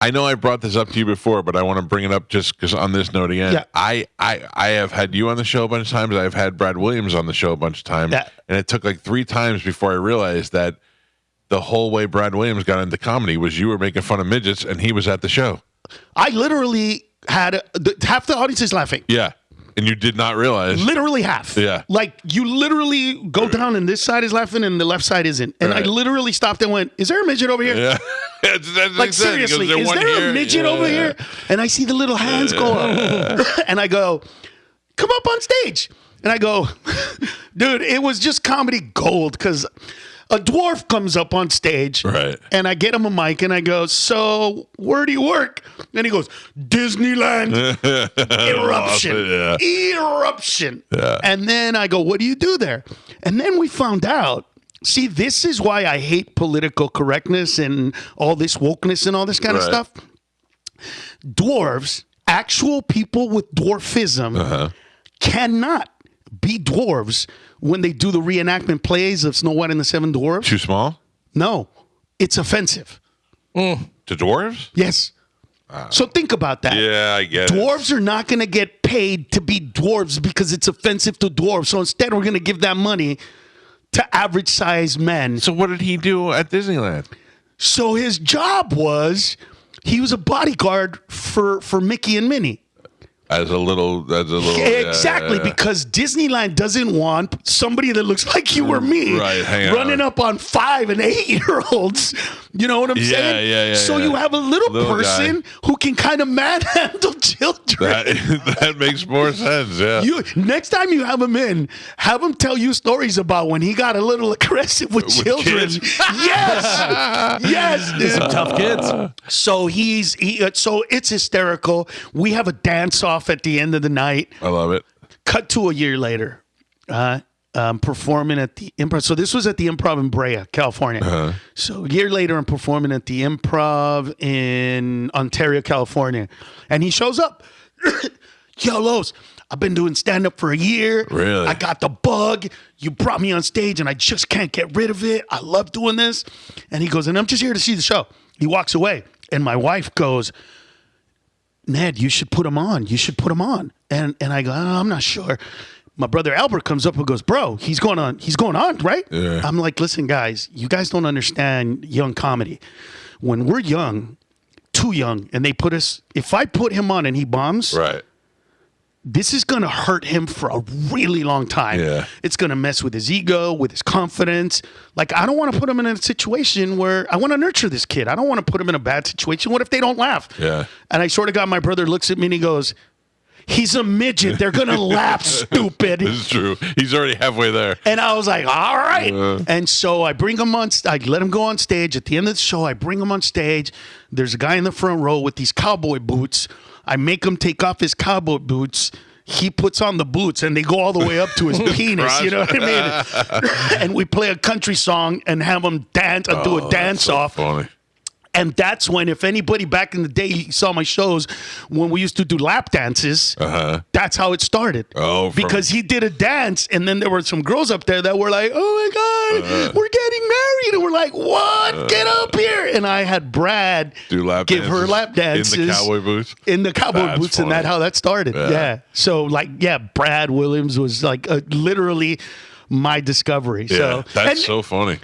I know I brought this up to you before, but I want to bring it up just because on this note again. Yeah. I have had you on the show a bunch of times. I've had Brad Williams on the show a bunch of times. Yeah. And it took like 3 times before I realized that the whole way Brad Williams got into comedy was you were making fun of midgets and he was at the show. I literally had half the audience is laughing. Yeah. And you did not realize. Literally half. Yeah. Like you literally go down and this side is laughing and the left side isn't. And I literally stopped and went, is there a midget over here? Yeah. That's like seriously, is there a midget over here? And I see the little hands go up. And I go, come up on stage. And I go, dude, it was just comedy gold because a dwarf comes up on stage. Right. And I get him a mic and I go, so where do you work? And he goes, Disneyland. Eruption. Eruption. Yeah. And then I go, what do you do there? And then we found out. See, this is why I hate political correctness and all this wokeness and all this kind of stuff. Dwarves, actual people with dwarfism, cannot be dwarves when they do the reenactment plays of Snow White and the Seven Dwarfs. Too small? No, it's offensive. To dwarves? Yes. So think about that. Yeah, I get Dwarves are not going to get paid to be dwarves because it's offensive to dwarves. So instead, we're going to give that money to average sized men. So what did he do at Disneyland? So his job was he was a bodyguard for Mickey and Minnie. As a little Exactly, because Disneyland doesn't want somebody that looks like you or me running up on 5 and 8-year-olds. You know what I'm saying? Yeah. So you have a little person who can kind of manhandle children. That makes more sense. Yeah. Next time you have him in, have him tell you stories about when he got a little aggressive with children. Yes, dude. Some tough kids. So so it's hysterical. We have a dance off at the end of the night. I love it. Cut to a year later, performing at the Improv. So this was at the Improv in Brea, California. So a year later, I'm performing at the Improv in Ontario, California. And he shows up. Yo, Los, I've been doing stand-up for a year. Really? I got the bug. You brought me on stage, and I just can't get rid of it. I love doing this. And he goes, and I'm just here to see the show. He walks away. And my wife goes, Ned, you should put him on. You should put him on. And I go, I'm not sure. My brother Albert comes up and goes, bro, he's going on, right? Yeah. I'm like, listen, guys, you guys don't understand young comedy. When we're young, too young, and they put us, if I put him on and he bombs, Right. this is going to hurt him for a really long time. Yeah. It's going to mess with his ego, with his confidence. Like, I don't want to put him in a situation where I want to nurture this kid. I don't want to put him in a bad situation. What if they don't laugh? Yeah. And I sort of got my brother looks at me and he goes, he's a midget. They're going to laugh, stupid. This is true. He's already halfway there. And I was like, all right. And so I bring him on, I let him go on stage. At the end of the show, I bring him on stage. There's a guy in the front row with these cowboy boots. I make him take off his cowboy boots. He puts on the boots and they go all the way up to his penis. You know what I mean? And we play a country song and have him dance and do a dance off. Funny. And that's when, if anybody back in the day saw my shows, when we used to do lap dances, that's how it started. Oh, because he did a dance, and then there were some girls up there that were like, "Oh my God, we're getting married!" And we're like, "What? Get up here!" And I had Brad give her lap dances in the cowboy boots. In the cowboy boots, funny. And that's how that started. Yeah. So Brad Williams was like literally my discovery. Yeah, so that's so funny.